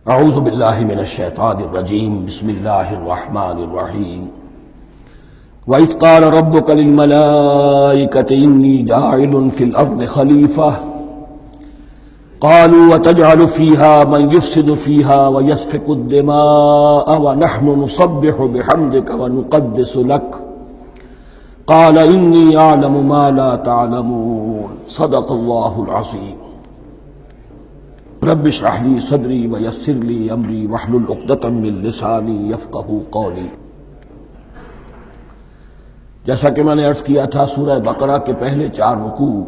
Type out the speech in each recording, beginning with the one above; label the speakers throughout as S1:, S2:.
S1: اعوذ باللہ من الشیطان الرجیم بسم اللہ الرحمن الرحیم وَإِذْ قَالَ رَبُّكَ لِلْمَلَائِكَةِ إِنِّي جَاعِلٌ فِي الْأَرْضِ خَلِيفَةً قَالُوا وَتَجْعَلُ فِيهَا مَنْ يُفْسِدُ فِيهَا وَيَسْفِكُ الدِّمَاءَ وَنَحْنُ نُسَبِّحُ بِحَمْدِكَ وَنُقَدِّسُ لَكَ قَالَ إِنِّي أَعْلَمُ مَا لَا تَعْلَمُونَ صدق اللہ العظیم۔ رب اشرح لي صدری ویسر لي امری واحلل عقدۃ من لسانی یفقہوا قولی۔ جیسا کہ میں نے عرض کیا تھا، سورہ بقرہ کے پہلے 4 رکوع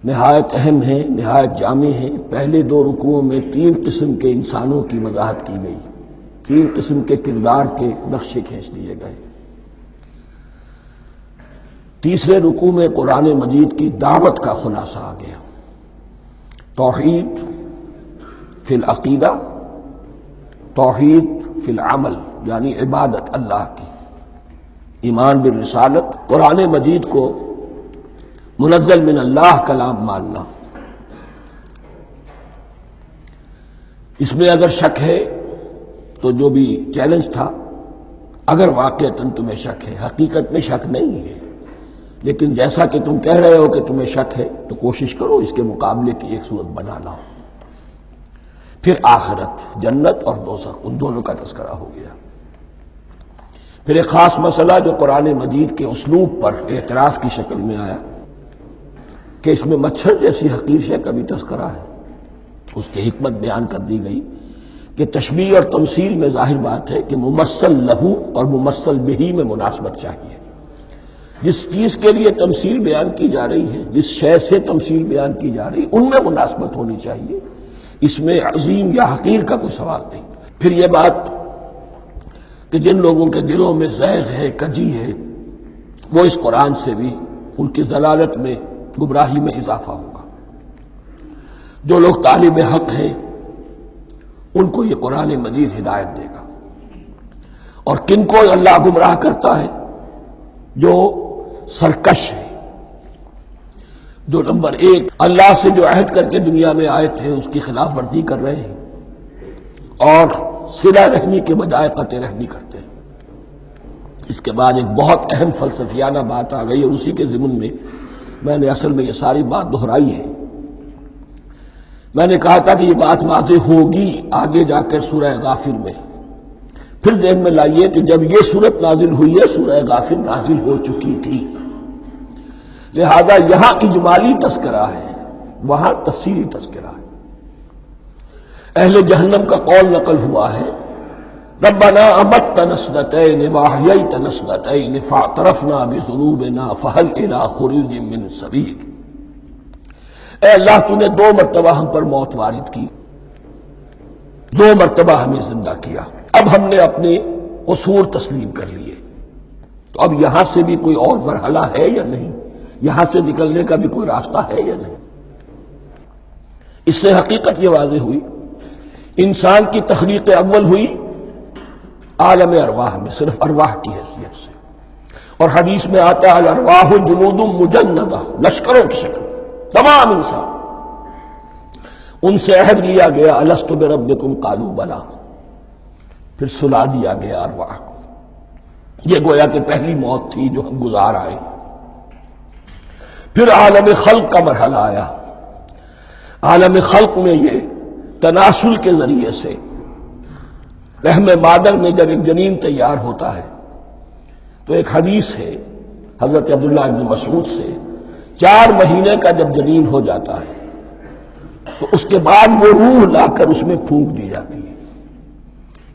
S1: نہایت اہم ہیں، نہایت جامع ہیں۔ پہلے 2 رکوعوں میں 3 قسم کے انسانوں کی وضاحت کی گئی، 3 قسم کے کردار کے نقشے کھینچ دیے گئے۔ تیسرے رکوع میں قرآن مجید کی دعوت کا خلاصہ آ گیا، توحید فی العقیدہ، توحید فی العمل، یعنی عبادت اللہ کی، ایمان بالرسالت، قرآن مجید کو منزل من اللہ کلام ماننا۔ اس میں اگر شک ہے تو جو بھی چیلنج تھا، اگر واقعتاً تمہیں شک ہے، حقیقت میں شک نہیں ہے، لیکن جیسا کہ تم کہہ رہے ہو کہ تمہیں شک ہے تو کوشش کرو اس کے مقابلے کی ایک صورت بنانا ہو۔ پھر آخرت، جنت اور دوزخ، ان دونوں کا تذکرہ ہو گیا۔ پھر ایک خاص مسئلہ جو قرآن مجید کے اسلوب پر اعتراض کی شکل میں آیا کہ اس میں مچھر جیسی حقیر شے کا بھی تذکرہ ہے۔ اس کی حکمت بیان کر دی گئی کہ تشبیہ اور تمثیل میں ظاہر بات ہے کہ ممثل لہو اور ممثل بہی میں مناسبت چاہیے۔ جس چیز کے لیے تمثیل بیان کی جا رہی ہے، جس شے سے تمثیل بیان کی جا رہی ہے، ان میں مناسبت ہونی چاہیے، اس میں عظیم یا حقیر کا کوئی سوال نہیں۔ پھر یہ بات کہ جن لوگوں کے دلوں میں زیغ ہے، کجی ہے، وہ اس قرآن سے بھی ان کی ضلالت میں، گمراہی میں اضافہ ہوگا۔ جو لوگ طالب حق ہیں ان کو یہ قرآن مجید ہدایت دے گا، اور کن کو اللہ گمراہ کرتا ہے؟ جو سرکش ہے، جو نمبر 1 اللہ سے جو عہد کر کے دنیا میں آئے تھے اس کی خلاف ورزی کر رہے ہیں اور صلہ رحمی کے بجائے قطع رحمی کرتے ہیں۔ اس کے بعد ایک بہت اہم فلسفیانہ بات آ گئی، اور اسی کے ضمن میں میں نے اصل میں یہ ساری بات دہرائی ہے۔ میں نے کہا تھا کہ یہ بات واضح ہوگی آگے جا کر سورہ غافر میں۔ پھر ذہن میں لائیے کہ جب یہ صورت نازل ہوئی ہے، سورہ غافر نازل ہو چکی تھی، لہذا یہاں اجمالی تذکرہ ہے، وہاں تفصیلی تذکرہ ہے۔ اہل جہنم کا قول نقل ہوا ہے، ربنا امتنا اثنتین واحییتنا اثنتین فاعترفنا بذنوبنا فہل الی خروج من سبیل۔ اے اللہ، تو نے 2 مرتبہ ہم پر موت وارد کی، 2 مرتبہ ہمیں زندہ کیا، اب ہم نے اپنے قصور تسلیم کر لیے، تو اب یہاں سے بھی کوئی اور مرحلہ ہے یا نہیں؟ یہاں سے نکلنے کا بھی کوئی راستہ ہے یا نہیں؟ اس سے حقیقت یہ واضح ہوئی، انسان کی تخلیق اول ہوئی عالم ارواح میں، صرف ارواح کی حیثیت سے، اور حدیث میں آتا ہے الارواح جنود مجندہ، لشکروں کی شکل، تمام انسان۔ ان سے عہد لیا گیا الست بربکم قالوا بلی، پھر سلا دیا گیا ارواح کو۔ یہ گویا کہ پہلی موت تھی جو ہم گزار آئے۔ پھر عالم خلق کا مرحلہ آیا۔ عالم خلق میں یہ تناسل کے ذریعے سے رحم مادر میں جب ایک جنین تیار ہوتا ہے تو ایک حدیث ہے حضرت عبداللہ ابن مسعود سے، 4 مہینے کا جب جنین ہو جاتا ہے تو اس کے بعد وہ روح لا کر اس میں پھونک دی جاتی ہے۔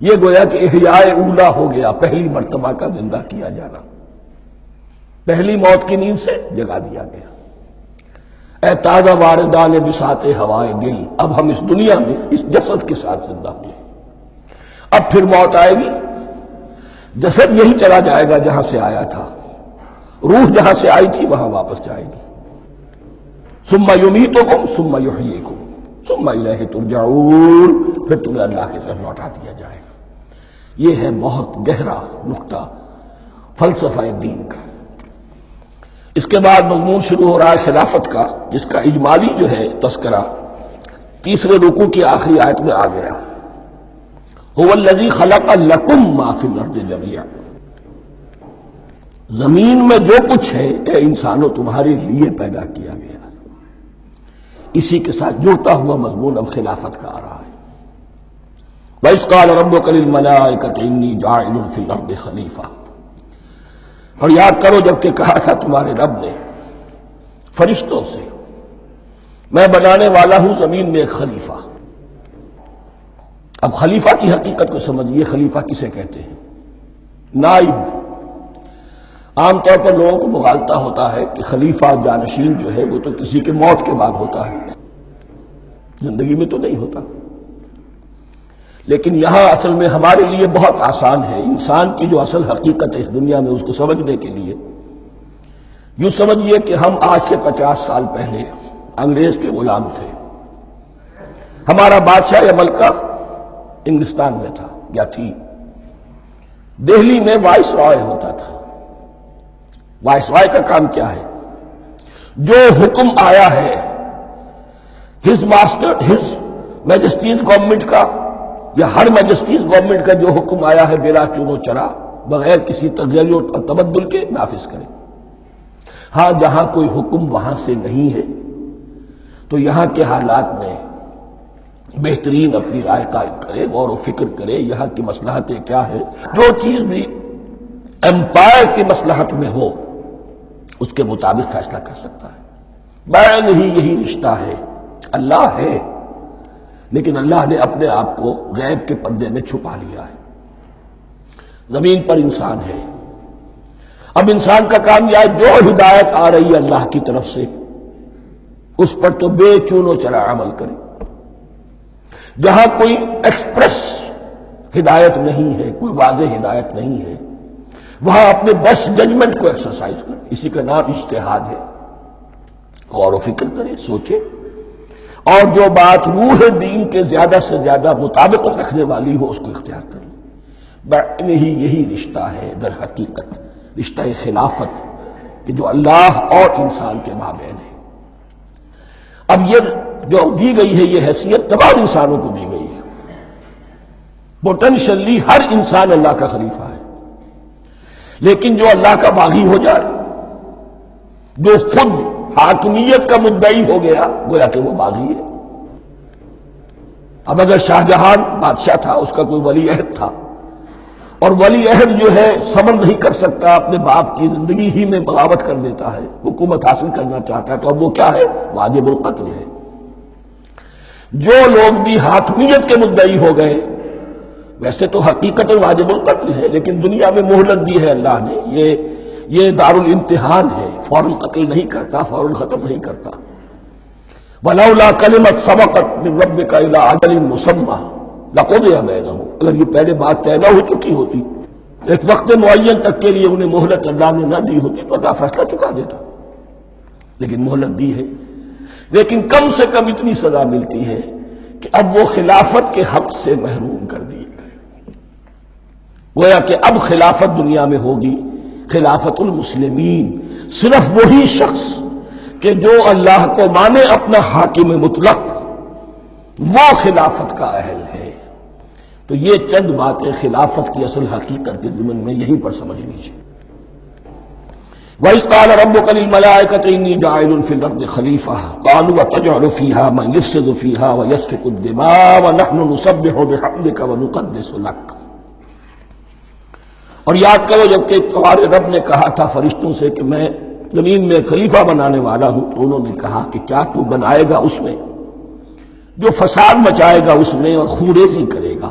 S1: یہ گویا کہ احیاء اولا ہو گیا، پہلی مرتبہ کا زندہ کیا جانا، پہلی موت کی نیند سے جگا دیا گیا۔ اے تازہ واردان بساط ہوائے دل، اب ہم اس دنیا میں اس جسد کے ساتھ زندہ ہوئے، اب پھر موت آئے گی، جسد یہی چلا جائے گا جہاں سے آیا تھا، روح جہاں سے آئی تھی وہاں واپس جائے گی۔ ثم یمیتکم ثم یحییکم ثم الیہ ترجعون، پھر تمہیں اللہ کی طرف لوٹا دیا جائے گا۔ یہ ہے بہت گہرا نقطہ فلسفہ دین کا۔ اس کے بعد مضمون شروع ہو رہا ہے خلافت کا، جس کا اجمالی جو ہے تذکرہ تیسرے رکوع کی آخری آیت میں آ گیا، هو الذی خلق لکم ما فی الارض جمیعا، زمین میں جو کچھ ہے اے انسانوں تمہارے لیے پیدا کیا گیا۔ اسی کے ساتھ جڑتا ہوا مضمون اب خلافت کا آ رہا ہے۔ وَإِذْ قَالَ رَبُّكَ لِلْمَلَائِكَةِ إِنِّي جَاعِلٌ فِي الْأَرْضِ خَلِيفَةً، اور یاد کرو جب کہ کہا تھا تمہارے رب نے فرشتوں سے، میں بنانے والا ہوں زمین میں ایک خلیفہ۔ اب خلیفہ کی حقیقت کو سمجھیے، خلیفہ کسے کہتے ہیں؟ نائب۔ عام طور پر لوگوں کو مغالطہ ہوتا ہے کہ خلیفہ جانشین جو ہے وہ تو کسی کے موت کے بعد ہوتا ہے، زندگی میں تو نہیں ہوتا۔ لیکن یہاں اصل میں ہمارے لیے بہت آسان ہے، انسان کی جو اصل حقیقت ہے اس دنیا میں اس کو سمجھنے کے لیے یوں سمجھیے کہ ہم آج سے 50 سال پہلے انگریز کے غلام تھے، ہمارا بادشاہ یا ملکہ انگلستان میں تھا یا تھی، دہلی میں وائس رائے ہوتا تھا۔ وائس رائے کا کام کیا ہے؟ جو حکم آیا ہے ہز میجسٹیز گورنمنٹ کا یا ہر میجسٹیز گورنمنٹ کا جو حکم آیا ہے بلا چون و چرا، بغیر کسی تغیر اور تبدل کے نافذ کرے۔ ہاں جہاں کوئی حکم وہاں سے نہیں ہے تو یہاں کے حالات میں بہترین اپنی رائے قائم کرے، غور و فکر کرے، یہاں کی مصلحتیں کیا ہے، جو چیز بھی امپائر کی مصلحت میں ہو اس کے مطابق فیصلہ کر سکتا ہے۔ بین ہی یہی رشتہ ہے، اللہ ہے لیکن اللہ نے اپنے آپ کو غیب کے پردے میں چھپا لیا ہے۔ زمین پر انسان ہے، اب انسان کا کام یہ ہے جو ہدایت آ رہی ہے اللہ کی طرف سے اس پر تو بے چون و چرا عمل کرے۔ جہاں کوئی ایکسپریس ہدایت نہیں ہے، کوئی واضح ہدایت نہیں ہے، وہاں اپنے بیسٹ ججمنٹ کو ایکسرسائز کرے، اسی کا نام اجتہاد ہے۔ غور و فکر کرے، سوچے، اور جو بات روح دین کے زیادہ سے زیادہ مطابقت رکھنے والی ہو اس کو اختیار کرے۔ بین ہی یہی رشتہ ہے در حقیقت، رشتہ خلافت کہ جو اللہ اور انسان کے مابین ہے۔ اب یہ جو دی گئی ہے یہ حیثیت تمام انسانوں کو دی گئی ہے، پوٹینشلی ہر انسان اللہ کا خلیفہ ہے، لیکن جو اللہ کا باغی ہو جائے، جو خود حاکمیت کا مدعی ہو گیا، گویا کہ وہ باغی ہے۔ اب اگر شاہ جہاں بادشاہ تھا، اس کا کوئی ولی عہد تھا، اور ولی عہد جو ہے صبر نہیں کر سکتا، اپنے باپ کی زندگی ہی میں بغاوت کر دیتا ہے، حکومت حاصل کرنا چاہتا ہے، تو اب وہ کیا ہے؟ واجب القتل ہے۔ جو لوگ بھی حاکمیت کے مدعی ہو گئے، ویسے تو حقیقت واجب القتل ہے، لیکن دنیا میں مہلت دی ہے اللہ نے، یہ دار الامتحان ہے، فوراً قتل نہیں کرتا، فوراً ختم نہیں کرتا۔ وَلَوْلَا كَلِمَةٌ سَبَقَتْ مِن رَبِّكَ إِلَىٰ أَجَلٍ مُّسَمًّى لَقُضِيَ بَيْنَهُمْ، اگر یہ پہلے بات طے نہ ہو چکی ہوتی، ایک وقت معین تک کے لیے انہیں مہلت اللہ نے نہ دی ہوتی تو اللہ فیصلہ چکا دیتا، لیکن مہلت دی ہے۔ لیکن کم سے کم اتنی سزا ملتی ہے کہ اب وہ خلافت کے حق سے محروم کر دیے گئے۔ گویا کہ اب خلافت دنیا میں ہوگی خلافت المسلمین، صرف وہی شخص کہ جو اللہ کو مانے اپنا حاکم مطلق، وہ خلافت کا اہل ہے۔ تو یہ چند باتیں خلافت کی اصل حقیقت کے ضمن میں یہیں پر سمجھ لیجیے۔ وَإِذْ قَالَ رَبُّكَ لِلْمَلَائِكَةِ إِنِّي جَاعِلٌ فِي الْأَرْضِ خَلِيفَةً قَالُوا أَتَجْعَلُ فِيهَا مَن يُفْسِدُ فِيهَا وَيَسْفِكُ الدِّمَاءَ وَنَحْنُ نُسَبِّحُ بِحَمْدِكَ وَنُقَدِّسُ لَكَ۔ اور یاد کرو جب کہ تمہارے رب نے کہا تھا فرشتوں سے کہ میں زمین میں خلیفہ بنانے والا ہوں، تو انہوں نے کہا کہ کیا تو بنائے گا اس میں جو فساد مچائے گا اس میں اور خوریزی کرے گا۔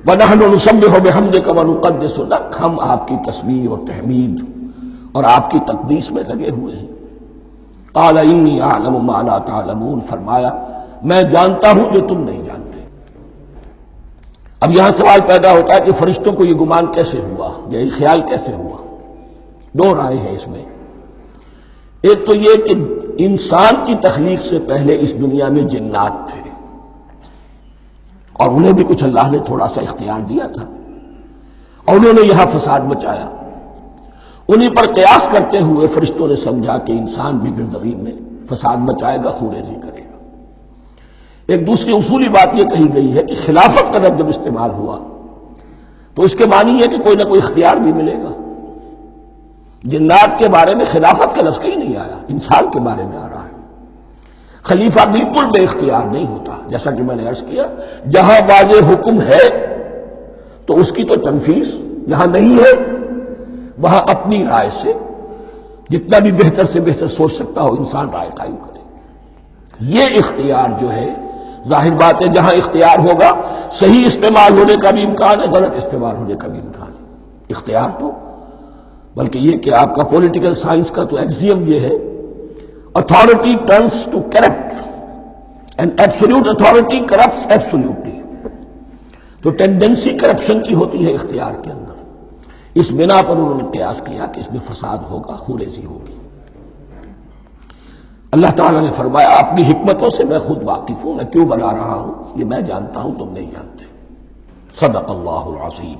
S1: وَنَحْنُ نُسَبِّحُ بِحَمْدِكَ وَنُقَدِّسُ لَكَ، ہم آپ کی تسبیح اور تحمید اور آپ کی تقدیس میں لگے ہوئے ہیں۔ قَالَ إِنِّي أَعْلَمُ مَا لَا تَعْلَمُونَ، فرمایا میں جانتا ہوں جو تم نہیں جانتے۔ اب یہاں سوال پیدا ہوتا ہے کہ فرشتوں کو یہ گمان کیسے ہوا، یہ خیال کیسے ہوا؟ دو رائے ہیں اس میں۔ ایک تو یہ کہ انسان کی تخلیق سے پہلے اس دنیا میں جنات تھے، اور انہیں بھی کچھ اللہ نے تھوڑا سا اختیار دیا تھا، اور انہوں نے یہاں فساد مچایا۔ انہی پر قیاس کرتے ہوئے فرشتوں نے سمجھا کہ انسان بھی پھر زمین میں فساد مچائے گا، خوریزی کرے گا۔ ایک دوسری اصولی بات یہ کہی گئی ہے کہ خلافت کا لفظ جب استعمال ہوا تو اس کے معنی ہے کہ کوئی نہ کوئی اختیار بھی ملے گا. جنات کے بارے میں خلافت کا لفظ کہیں نہیں آیا، انسان کے بارے میں آ رہا ہے. خلیفہ بالکل بے اختیار نہیں ہوتا، جیسا کہ میں نے عرض کیا جہاں واضح حکم ہے تو اس کی تو تنفیذ، جہاں نہیں ہے وہاں اپنی رائے سے جتنا بھی بہتر سے بہتر سوچ سکتا ہو انسان رائے قائم کرے. یہ اختیار جو ہے ظاہر بات ہے جہاں اختیار ہوگا صحیح استعمال ہونے کا بھی امکان ہے، غلط استعمال ہونے کا بھی امکان ہے. اختیار تو بلکہ یہ کہ آپ کا پولیٹیکل سائنس کا تو ایکسیم یہ ہے authority turns to corrupt and absolute authority corrupts absolutely. تو ٹینڈنسی کرپشن کی ہوتی ہے اختیار کے اندر. اس بنا پر انہوں نے قیاس کیا کہ اس میں فساد ہوگا، خونریزی ہوگی. اللہ تعالیٰ نے فرمایا اپنی حکمتوں سے میں خود واقف ہوں، میں کیوں بنا رہا ہوں یہ میں جانتا ہوں، تم نہیں جانتے. صدق اللہ العظیم.